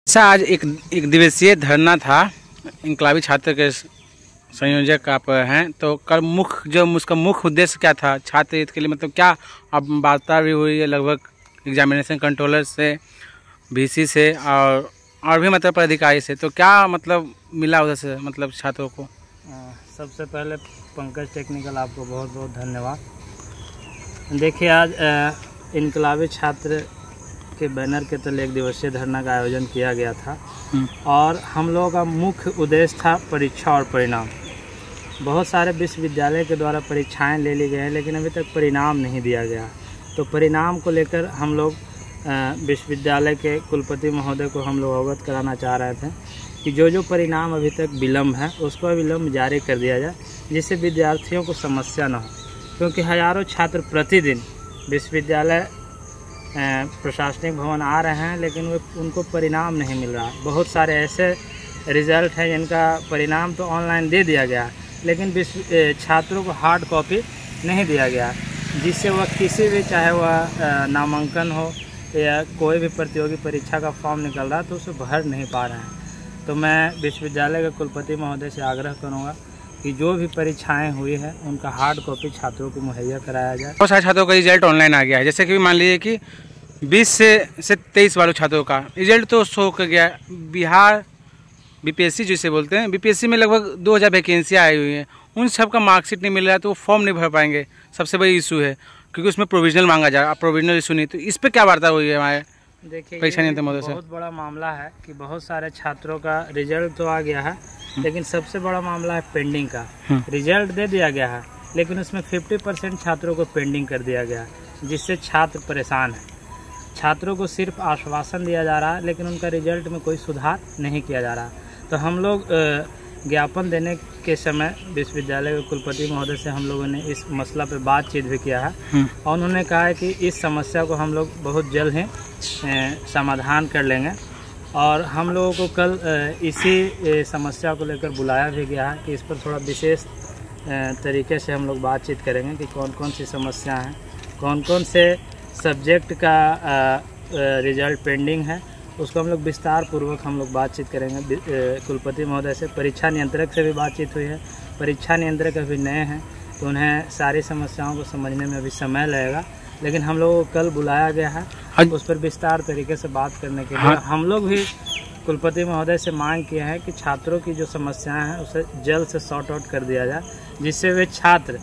ऐसा आज एक दिवसीय धरना था। इनकलाबी छात्र के संयोजक आप हैं, तो कल उसका मुख्य उद्देश्य क्या था छात्र हित के लिए? मतलब क्या अब वार्ता भी हुई है लगभग एग्जामिनेशन कंट्रोलर से, वीसी से और भी मतलब पदाधिकारी से, तो क्या मतलब मिला उधर से मतलब छात्रों को? सबसे पहले पंकज टेक्निकल आपको बहुत बहुत धन्यवाद। देखिए, आज इनकलाबी छात्र के बैनर के तले एक दिवसीय धरना का आयोजन किया गया था और हम लोगों का मुख्य उद्देश्य था परीक्षा और परिणाम। बहुत सारे विश्वविद्यालय के द्वारा परीक्षाएं ले ली गई हैं, लेकिन अभी तक परिणाम नहीं दिया गया। तो परिणाम को लेकर हम लोग विश्वविद्यालय के कुलपति महोदय को हम लोग अवगत कराना चाह रहे थे कि जो परिणाम अभी तक विलम्ब है उसको विलम्ब जारी कर दिया जाए, जिससे विद्यार्थियों को समस्या न हो। क्योंकि हज़ारों छात्र प्रतिदिन विश्वविद्यालय प्रशासनिक भवन आ रहे हैं, लेकिन उनको परिणाम नहीं मिल रहा। बहुत सारे ऐसे रिज़ल्ट हैं जिनका परिणाम तो ऑनलाइन दे दिया गया, लेकिन छात्रों को हार्ड कॉपी नहीं दिया गया, जिससे वह किसी भी, चाहे वह नामांकन हो या कोई भी प्रतियोगी परीक्षा का फॉर्म निकल रहा है, तो उसे भर नहीं पा रहे हैं। तो मैं विश्वविद्यालय के कुलपति महोदय से आग्रह करूँगा कि जो भी परीक्षाएं हुई है उनका हार्ड कॉपी छात्रों को मुहैया कराया जाए। बहुत सारे छात्रों का रिजल्ट ऑनलाइन आ गया है, जैसे कि मान लीजिए कि 20 से 23 वाले छात्रों का रिजल्ट तो शो कर गया। बिहार बीपीएससी जिसे बोलते हैं, बीपीएससी में लगभग 2000 वैकेंसियाँ आई हुई हैं, उन सब का मार्कशीट नहीं मिल रहा है, तो वो फॉर्म नहीं भर पाएंगे। सबसे बड़ी इशू है, क्योंकि उसमें प्रोविजनल मांगा जा रहा है, प्रोविजनल इशू नहीं। तो इस पर क्या वार्ता हुई है हमारे? देखिए, परीक्षा नियंत्रण महोदय से बहुत बड़ा मामला है कि बहुत सारे छात्रों का रिजल्ट तो आ गया है, लेकिन सबसे बड़ा मामला है पेंडिंग का। रिजल्ट दे दिया गया है, लेकिन उसमें 50% छात्रों को पेंडिंग कर दिया गया, जिससे छात्र परेशान है। छात्रों को सिर्फ आश्वासन दिया जा रहा है, लेकिन उनका रिजल्ट में कोई सुधार नहीं किया जा रहा। तो हम लोग ज्ञापन देने के समय विश्वविद्यालय के कुलपति महोदय से हम लोगों ने इस मसला पे बातचीत भी किया है और उन्होंने कहा है कि इस समस्या को हम लोग बहुत जल्द ही समाधान कर लेंगे। और हम लोगों को कल इसी समस्या को लेकर बुलाया भी गया है कि इस पर थोड़ा विशेष तरीके से हम लोग बातचीत करेंगे कि कौन कौन सी समस्या हैं, कौन कौन से सब्जेक्ट का रिजल्ट पेंडिंग है, उसको हम लोग विस्तार पूर्वक हम लोग बातचीत करेंगे कुलपति महोदय से। परीक्षा नियंत्रक से भी बातचीत हुई है। परीक्षा नियंत्रक अभी नए हैं, तो उन्हें सारी समस्याओं को समझने में अभी समय लगेगा, लेकिन हम लोगों को कल बुलाया गया है उस पर विस्तार तरीके से बात करने के लिए। हम लोग भी कुलपति महोदय से मांग किए हैं कि छात्रों की जो समस्याएं हैं उसे जल्द से सॉर्ट आउट कर दिया जाए, जिससे वे छात्र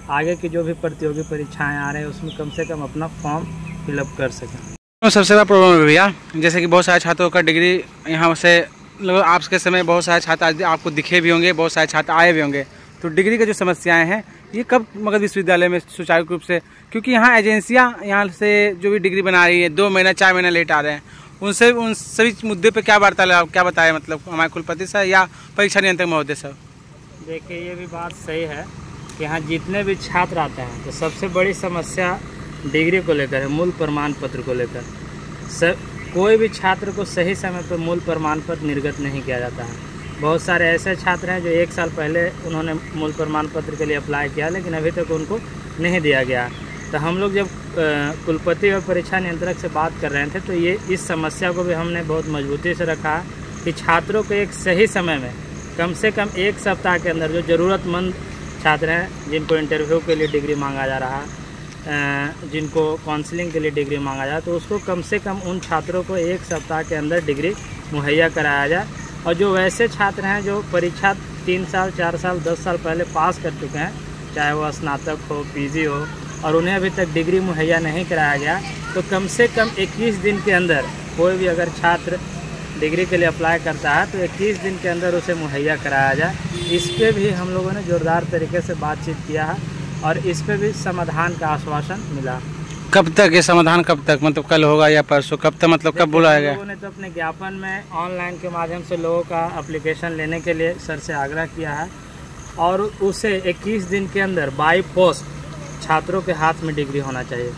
आगे की जो भी प्रतियोगी परीक्षाएं आ रहे हैं उसमें कम से कम अपना फॉर्म फिलअप कर सकें। तो सबसे बड़ा प्रॉब्लम है भैया, जैसे कि बहुत सारे छात्रों का डिग्री यहाँ से लगभग आज के समय बहुत सारे छात्र आपको दिखे भी होंगे, बहुत सारे छात्र आए भी होंगे। तो डिग्री की जो समस्याएं हैं ये कब मगध विश्वविद्यालय में सुचारू रूप से, क्योंकि यहाँ एजेंसियाँ यहाँ से जो भी डिग्री बना रही है 2 महीना 4 महीना लेट आ रहे हैं, उन सभी मुद्दे पे क्या वार्तालाप, क्या बताए मतलब हमारे कुलपति सर या परीक्षा नियंत्रक महोदय सर? देखिए, ये भी बात सही है कि यहाँ जितने भी छात्र आते हैं तो सबसे बड़ी समस्या डिग्री को लेकर है, मूल प्रमाण पत्र को लेकर। कोई भी छात्र को सही समय पर मूल प्रमाण पत्र निर्गत नहीं किया जाता है। बहुत सारे ऐसे छात्र हैं जो 1 साल पहले उन्होंने मूल प्रमाण पत्र के लिए अप्लाई किया, लेकिन अभी तक उनको नहीं दिया गया। तो हम लोग जब कुलपति और परीक्षा नियंत्रक से बात कर रहे थे, तो ये इस समस्या को भी हमने बहुत मजबूती से रखा है कि छात्रों को एक सही समय में, कम से कम 1 सप्ताह के अंदर, जो ज़रूरतमंद छात्र हैं जिनको इंटरव्यू के लिए डिग्री मांगा जा रहा है, जिनको काउंसलिंग के लिए डिग्री मांगा जाए, तो उसको कम से कम उन छात्रों को 1 सप्ताह के अंदर डिग्री मुहैया कराया जाए। और जो वैसे छात्र हैं जो परीक्षा 3 साल 4 साल 10 साल पहले पास कर चुके हैं, चाहे वह स्नातक हो, पीजी हो, और उन्हें अभी तक डिग्री मुहैया नहीं कराया गया, तो कम से कम 21 दिन के अंदर कोई भी अगर छात्र डिग्री के लिए अप्लाई करता है तो 21 दिन के अंदर उसे मुहैया कराया जाए। इस पर भी हम लोगों ने जोरदार तरीके से बातचीत किया है और इस पे भी समाधान का आश्वासन मिला। कब तक ये समाधान, कब तक मतलब कल होगा या परसों, कब तक मतलब कब बुलाया गया? लोगों ने तो अपने ज्ञापन में ऑनलाइन के माध्यम से लोगों का एप्लीकेशन लेने के लिए सर से आग्रह किया है और उसे 21 दिन के अंदर बाई पोस्ट छात्रों के हाथ में डिग्री होना चाहिए।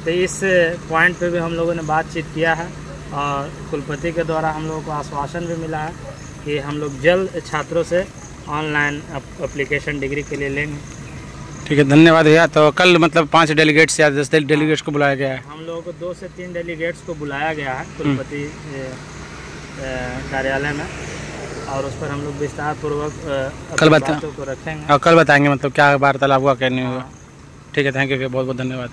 तो इस पॉइंट पे भी हम लोगों ने बातचीत किया है और कुलपति के द्वारा हम लोगों को आश्वासन भी मिला है कि हम लोग जल्द छात्रों से ऑनलाइन एप्लीकेशन डिग्री के लिए लेंगे। ठीक है, धन्यवाद भैया। तो कल मतलब 5 डेलीगेट्स या 10 डेलीगेट्स को बुलाया गया है? हम लोगों को 2 से 3 डेलीगेट्स को बुलाया गया है कुलपति कार्यालय में, और उस पर हम लोग विस्तार पूर्वक कल बातों को रखेंगे और कल बताएंगे मतलब क्या वार्तालाप हुआ क्या नहीं हुआ। ठीक है, थैंक यू भैया, बहुत बहुत धन्यवाद।